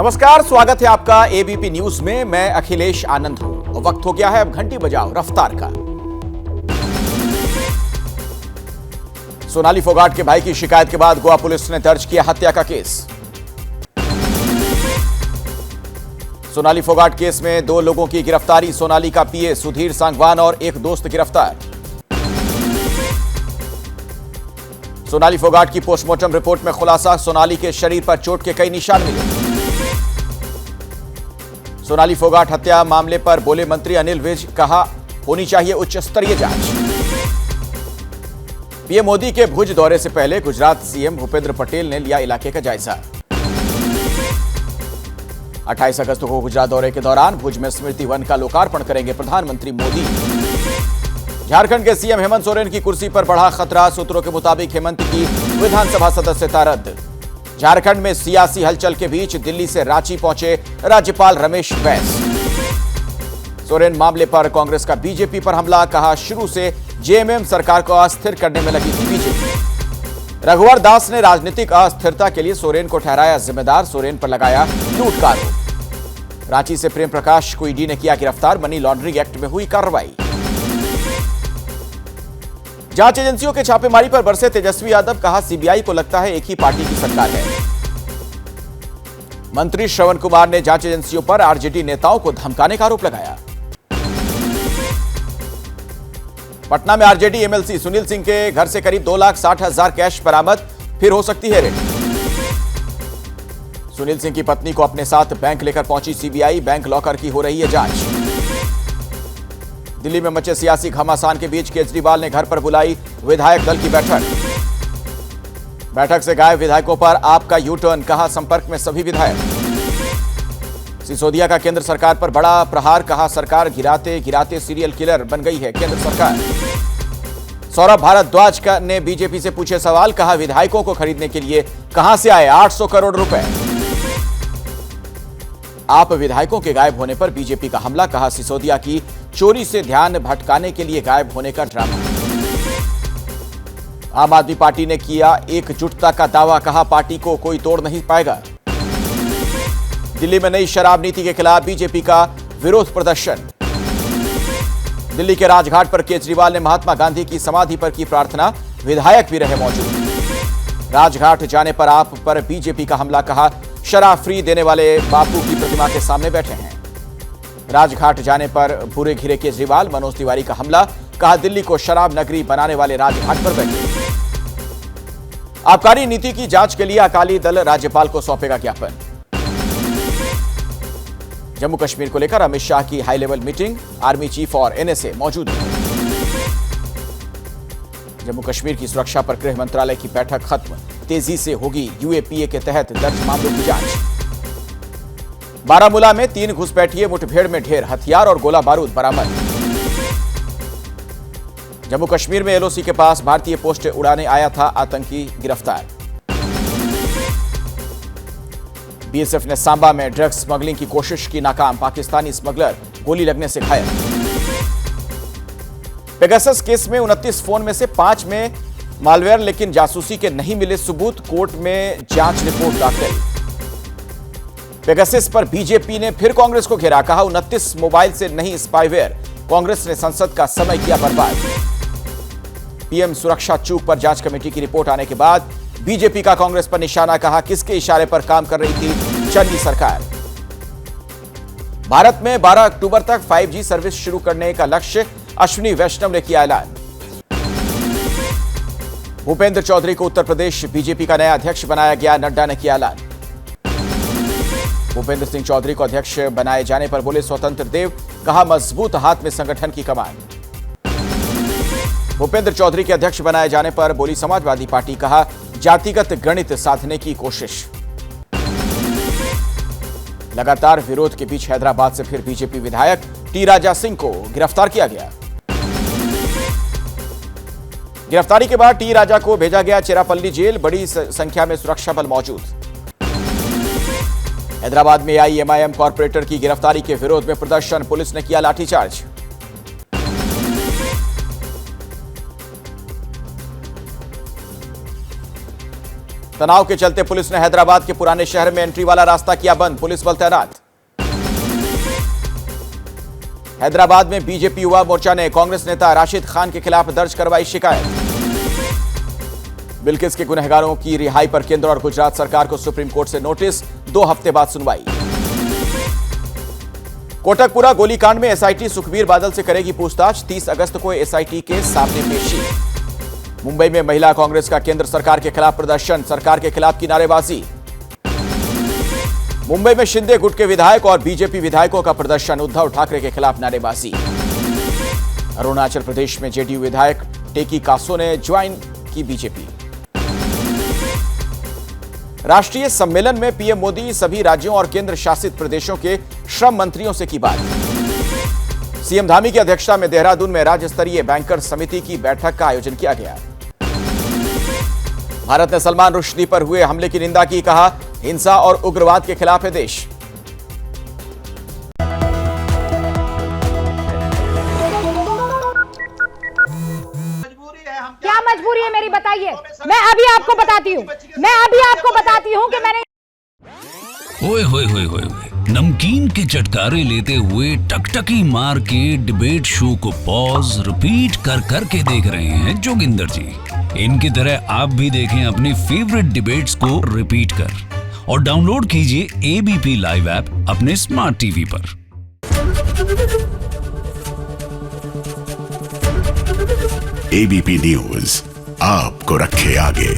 नमस्कार, स्वागत है आपका एबीपी न्यूज में। मैं अखिलेश आनंद हूं। वक्त हो गया है अब घंटी बजाओ रफ्तार का। सोनाली फोगाट के भाई की शिकायत के बाद गोवा पुलिस ने दर्ज किया हत्या का केस। सोनाली फोगाट केस में 2 लोगों की गिरफ्तारी। सोनाली का पीए सुधीर सांगवान और एक दोस्त गिरफ्तार। सोनाली फोगाट की पोस्टमार्टम रिपोर्ट में खुलासा, सोनाली के शरीर पर चोट के कई निशान मिले। सोनाली फोगाट हत्या मामले पर बोले मंत्री अनिल विज, कहा होनी चाहिए उच्च स्तरीय जांच। पीएम मोदी के भुज दौरे से पहले गुजरात सीएम भूपेंद्र पटेल ने लिया इलाके का जायजा। 28 अगस्त को गुजरात दौरे के दौरान भुज में स्मृति वन का लोकार्पण करेंगे प्रधानमंत्री मोदी। झारखंड के सीएम हेमंत सोरेन की कुर्सी पर बढ़ा खतरा, सूत्रों के मुताबिक हेमंत की विधानसभा सदस्यता रद्द। झारखंड में सियासी हलचल के बीच दिल्ली से रांची पहुंचे राज्यपाल रमेश बैस। सोरेन मामले पर कांग्रेस का बीजेपी पर हमला, कहा शुरू से जेएमएम सरकार को अस्थिर करने में लगी थी बीजेपी। रघुवर दास ने राजनीतिक अस्थिरता के लिए सोरेन को ठहराया जिम्मेदार, सोरेन पर लगाया लूट का आरोप। रांची से प्रेम प्रकाश को ईडी ने किया गिरफ्तार, मनी लॉन्ड्रिंग एक्ट में हुई कार्रवाई। जांच एजेंसियों के छापेमारी पर बरसे तेजस्वी यादव, कहा सीबीआई को लगता है एक ही पार्टी की सरकार है। मंत्री श्रवण कुमार ने जांच एजेंसियों पर आरजेडी नेताओं को धमकाने का आरोप लगाया। पटना में आरजेडी एमएलसी सुनील सिंह के घर से करीब 2,60,000 कैश बरामद, फिर हो सकती है रेड। सुनील सिंह की पत्नी को अपने साथ बैंक लेकर पहुंची सीबीआई, बैंक लॉकर की हो रही है जांच। दिल्ली में मचे सियासी घमासान के बीच केजरीवाल ने घर पर बुलाई विधायक दल की बैठक। बैठक से गायब विधायकों पर आपका यू टर्न, कहा संपर्क में सभी विधायक। सिसोदिया का केंद्र सरकार पर बड़ा प्रहार, कहा सरकार गिराते गिराते सीरियल किलर बन गई है केंद्र सरकार। सौरभ भारद्वाज ने बीजेपी से पूछे सवाल, कहा विधायकों को खरीदने के लिए कहां से आए 800 करोड़ रुपए। आप विधायकों के गायब होने पर बीजेपी का हमला, कहा सिसोदिया की चोरी से ध्यान भटकाने के लिए गायब होने का ड्रामा। आम आदमी पार्टी ने किया एकजुटता का दावा, कहा पार्टी को कोई तोड़ नहीं पाएगा। दिल्ली में नई शराब नीति के खिलाफ बीजेपी का विरोध प्रदर्शन। दिल्ली के राजघाट पर केजरीवाल ने महात्मा गांधी की समाधि पर की प्रार्थना, विधायक भी रहे मौजूद। राजघाट जाने पर आप पर बीजेपी का हमला, कहा शराब फ्री देने वाले बापू की प्रतिमा के सामने बैठे हैं। राजघाट जाने पर बुरे घिरे केजरीवाल, मनोज तिवारी का हमला, कहा दिल्ली को शराब नगरी बनाने वाले राजघाट पर बैठे। आबकारी नीति की जांच के लिए अकाली दल राज्यपाल को सौंपेगा ज्ञापन। जम्मू कश्मीर को लेकर अमित शाह की high level meeting, army chief और एनएसए मौजूद है। जम्मू कश्मीर की सुरक्षा पर गृह मंत्रालय की बैठक खत्म, तेजी से होगी यूएपीए के तहत दर्ज मामलों की जांच। बारामूला में 3 घुसपैठिए मुठभेड़ में ढेर, हथियार और गोला बारूद बरामद। जम्मू कश्मीर में एलओसी के पास भारतीय पोस्ट उड़ाने आया था आतंकी गिरफ्तार। बीएसएफ ने सांबा में ड्रग्स स्मगलिंग की कोशिश की नाकाम, पाकिस्तानी स्मगलर गोली लगने से घायल। पेगासस केस में 29 फोन में से 5 में मालवेयर, लेकिन जासूसी के नहीं मिले सबूत, कोर्ट में जांच रिपोर्ट दाखिल। पेगासस पर बीजेपी ने फिर कांग्रेस को घेरा, कहा 29 मोबाइल से नहीं स्पाईवेयर, कांग्रेस ने संसद का समय किया बर्बाद। पीएम सुरक्षा चूक पर जांच कमेटी की रिपोर्ट आने के बाद बीजेपी का कांग्रेस पर निशाना, कहा किसके इशारे पर काम कर रही थी चन्नी सरकार। भारत में 12 अक्टूबर तक 5G सर्विस शुरू करने का लक्ष्य, अश्विनी वैष्णव ने किया ऐलान। भूपेंद्र चौधरी को उत्तर प्रदेश बीजेपी का नया अध्यक्ष बनाया गया, नड्डा ने किया ऐलान। भूपेंद्र सिंह चौधरी को अध्यक्ष बनाए जाने पर बोले स्वतंत्र देव, कहा मजबूत हाथ में संगठन की कमान। भूपेंद्र चौधरी के अध्यक्ष बनाए जाने पर बोली समाजवादी पार्टी, कहा जातिगत गणित साधने की कोशिश। लगातार विरोध के बीच हैदराबाद से फिर बीजेपी विधायक टी राजा सिंह को गिरफ्तार किया गया। गिरफ्तारी के बाद टी राजा को भेजा गया चेरापल्ली जेल, बड़ी संख्या में सुरक्षा बल मौजूद। हैदराबाद में एआईएमआईएम कॉर्पोरेटर की गिरफ्तारी के विरोध में प्रदर्शन, पुलिस ने किया लाठीचार्ज। तनाव के चलते पुलिस ने हैदराबाद के पुराने शहर में एंट्री वाला रास्ता किया बंद, पुलिस बल तैनात। हैदराबाद में बीजेपी युवा मोर्चा ने कांग्रेस नेता राशिद खान के खिलाफ दर्ज करवाई शिकायत। बिल्किस के गुनहगारों की रिहाई पर केंद्र और गुजरात सरकार को सुप्रीम कोर्ट से नोटिस, 2 हफ्ते बाद सुनवाई। कोटकपुरा गोलीकांड में एसआईटी सुखबीर बादल से करेगी पूछताछ, 30 अगस्त को एसआईटी के सामने पेशी। मुंबई में महिला कांग्रेस का केंद्र सरकार के खिलाफ प्रदर्शन, सरकार के खिलाफ की नारेबाजी। मुंबई में शिंदे गुट के विधायक और बीजेपी विधायकों का प्रदर्शन, उद्धव ठाकरे के खिलाफ नारेबाजी। अरुणाचल प्रदेश में जेडीयू विधायक टेकी कासो ने ज्वाइन की बीजेपी। राष्ट्रीय सम्मेलन में पीएम मोदी सभी राज्यों और केंद्र शासित प्रदेशों के श्रम मंत्रियों से की बात। सीएम धामी की अध्यक्षता में देहरादून में राज्य स्तरीय बैंकर समिति की बैठक का आयोजन किया गया। भारत ने सलमान रुश्दी पर हुए हमले की निंदा की, कहा हिंसा और उग्रवाद के खिलाफ है देश। क्या मजबूरी है मेरी, बताइए। मैं अभी आपको बताती हूँ कि मैंने ओए होए होए होए नमकीन के चटकारे लेते हुए टकटकी मार के डिबेट शो को पॉज रिपीट कर करके देख रहे हैं जोगिंदर जी। इनकी तरह आप भी देखें अपनी फेवरेट डिबेट्स को रिपीट कर और डाउनलोड कीजिए एबीपी लाइव ऐप अपने स्मार्ट टीवी पर। एबीपी न्यूज आपको रखे आगे।